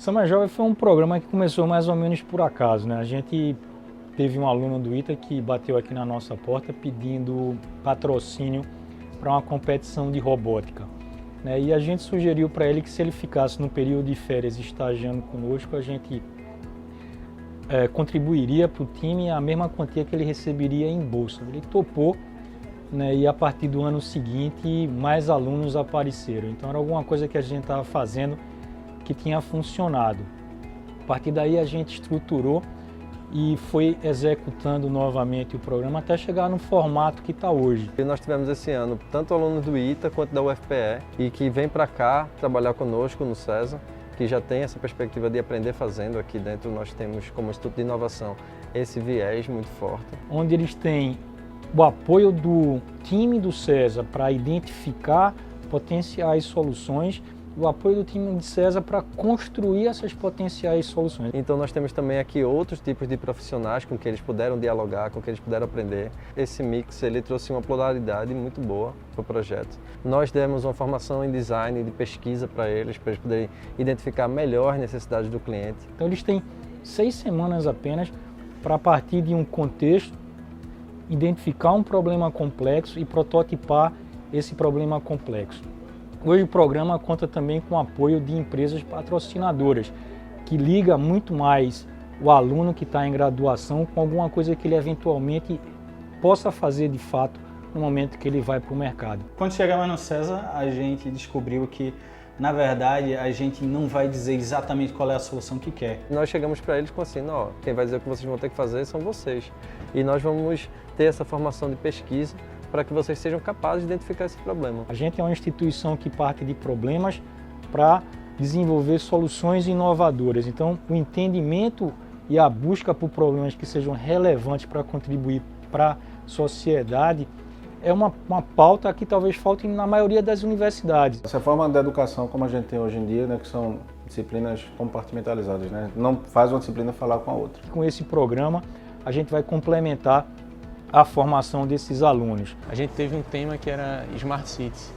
Summer Jovem foi um programa que começou mais ou menos por acaso, né? A gente teve um aluno do ITA que bateu aqui na nossa porta pedindo patrocínio para uma competição de robótica, né? E a gente sugeriu para ele que se ele ficasse no período de férias estagiando conosco, a gente contribuiria para o time a mesma quantia que ele receberia em bolsa. Ele topou, né? E a partir do ano seguinte mais alunos apareceram. Então era alguma coisa que a gente estava fazendo que tinha funcionado. A partir daí a gente estruturou e foi executando novamente o programa até chegar no formato que está hoje. E nós tivemos esse ano tanto alunos do ITA quanto da UFPE e que vem para cá trabalhar conosco no CESA, que já tem essa perspectiva de aprender fazendo. Aqui dentro nós temos como Instituto de Inovação esse viés muito forte. Onde eles têm o apoio do time do CESA para identificar potenciais soluções, o apoio do time de CESA para construir essas potenciais soluções. Então nós temos também aqui outros tipos de profissionais com que eles puderam dialogar, com que eles puderam aprender. Esse mix ele trouxe uma pluralidade muito boa para o projeto. Nós demos uma formação em design, de pesquisa para eles poderem identificar melhor as necessidades do cliente. Então eles têm 6 semanas apenas para, a partir de um contexto, identificar um problema complexo e prototipar esse problema complexo. Hoje o programa conta também com o apoio de empresas patrocinadoras, que liga muito mais o aluno que está em graduação com alguma coisa que ele eventualmente possa fazer de fato no momento que ele vai para o mercado. Quando chegamos no CESA, a gente descobriu que, na verdade, a gente não vai dizer exatamente qual é a solução que quer. Nós chegamos para eles com assim, ó, quem vai dizer o que vocês vão ter que fazer são vocês. E nós vamos ter essa formação de pesquisa para que vocês sejam capazes de identificar esse problema. A gente é uma instituição que parte de problemas para desenvolver soluções inovadoras. Então, o entendimento e a busca por problemas que sejam relevantes para contribuir para a sociedade é uma pauta que talvez falte na maioria das universidades. Essa forma de educação como a gente tem hoje em dia, né, que são disciplinas compartimentalizadas, né? Não faz uma disciplina falar com a outra. Com esse programa, a gente vai complementar a formação desses alunos. A gente teve um tema que era Smart Cities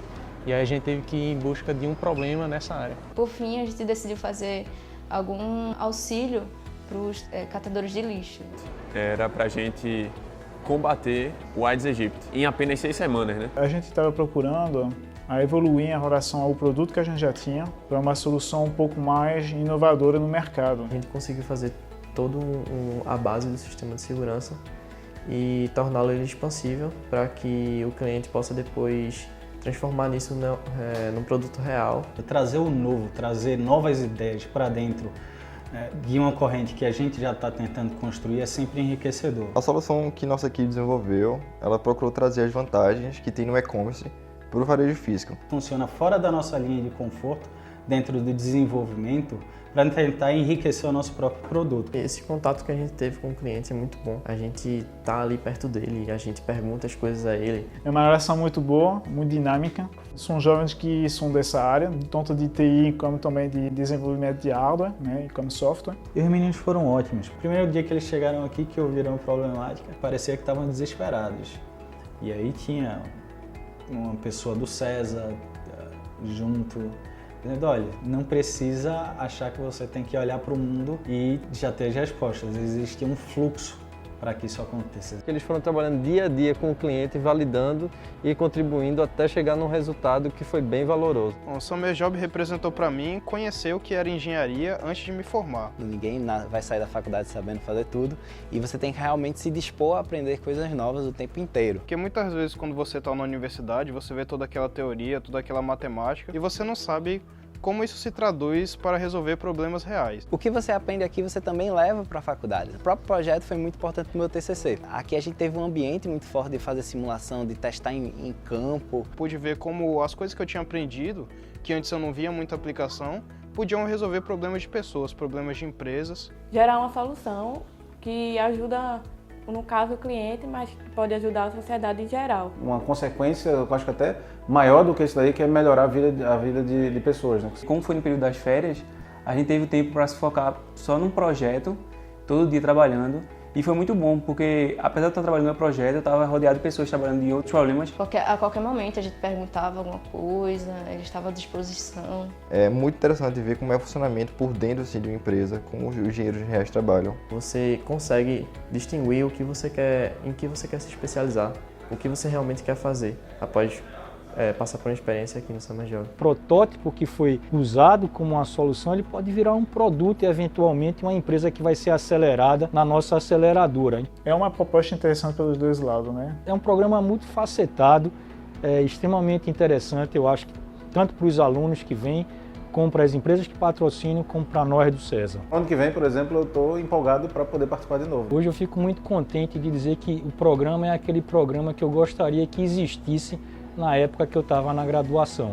e aí a gente teve que ir em busca de um problema nessa área. Por fim, a gente decidiu fazer algum auxílio para os catadores de lixo. Era para a gente combater o Aedes aegypti em apenas 6 semanas, né? A gente estava procurando a evoluir em relação ao produto que a gente já tinha para uma solução um pouco mais inovadora no mercado. A gente conseguiu fazer toda a base do sistema de segurança e torná-lo expansível para que o cliente possa depois transformar nisso num produto real. Trazer o novo, trazer novas ideias para dentro de uma corrente que a gente já está tentando construir é sempre enriquecedor. A solução que nossa equipe desenvolveu, ela procurou trazer as vantagens que tem no e-commerce para o varejo físico. Funciona fora da nossa linha de conforto, dentro do desenvolvimento, para tentar enriquecer o nosso próprio produto. Esse contato que a gente teve com o cliente é muito bom. A gente está ali perto dele, a gente pergunta as coisas a ele. É uma relação muito boa, muito dinâmica. São jovens que são dessa área, tanto de TI como também de desenvolvimento de hardware, né, e como software. E os meninos foram ótimos. O primeiro dia que eles chegaram aqui, que ouviram a problemática, parecia que estavam desesperados. E aí tinha uma pessoa do CESA junto, dizendo, olha, não precisa achar que você tem que olhar para o mundo e já ter as respostas. Existe um fluxo para que isso aconteça. Eles foram trabalhando dia a dia com o cliente, validando e contribuindo até chegar num resultado que foi bem valoroso. O Summer Job representou para mim conhecer o que era engenharia antes de me formar. Ninguém vai sair da faculdade sabendo fazer tudo e você tem que realmente se dispor a aprender coisas novas o tempo inteiro. Porque muitas vezes quando você está na universidade, você vê toda aquela teoria, toda aquela matemática e você não sabe como isso se traduz para resolver problemas reais. O que você aprende aqui, você também leva para a faculdade. O próprio projeto foi muito importante para o meu TCC. Aqui a gente teve um ambiente muito forte de fazer simulação, de testar em campo. Pude ver como as coisas que eu tinha aprendido, que antes eu não via muita aplicação, podiam resolver problemas de pessoas, problemas de empresas. Gerar uma solução que ajuda, no caso, o cliente, mas pode ajudar a sociedade em geral. Uma consequência, eu acho que até maior do que isso daí, que é melhorar a vida de pessoas, né? Como foi no período das férias, a gente teve tempo para se focar só num projeto, todo dia trabalhando, E foi muito bom, porque apesar de eu estar trabalhando no meu projeto, eu estava rodeado de pessoas trabalhando em outros problemas. A qualquer momento a gente perguntava alguma coisa, ele estava à disposição. É muito interessante ver como é o funcionamento por dentro assim, de uma empresa, como os engenheiros reais trabalham. Você consegue distinguir o que você quer, em que você quer se especializar, o que você realmente quer fazer após passar por uma experiência aqui no Samarjov. O protótipo que foi usado como uma solução, ele pode virar um produto e eventualmente uma empresa que vai ser acelerada na nossa aceleradora. É uma proposta interessante pelos dois lados, né? É um programa muito facetado, extremamente interessante, eu acho, tanto para os alunos que vêm, como para as empresas que patrocinam, como para nós do César. Ano que vem, por exemplo, eu estou empolgado para poder participar de novo. Hoje eu fico muito contente de dizer que o programa é aquele programa que eu gostaria que existisse na época que eu estava na graduação.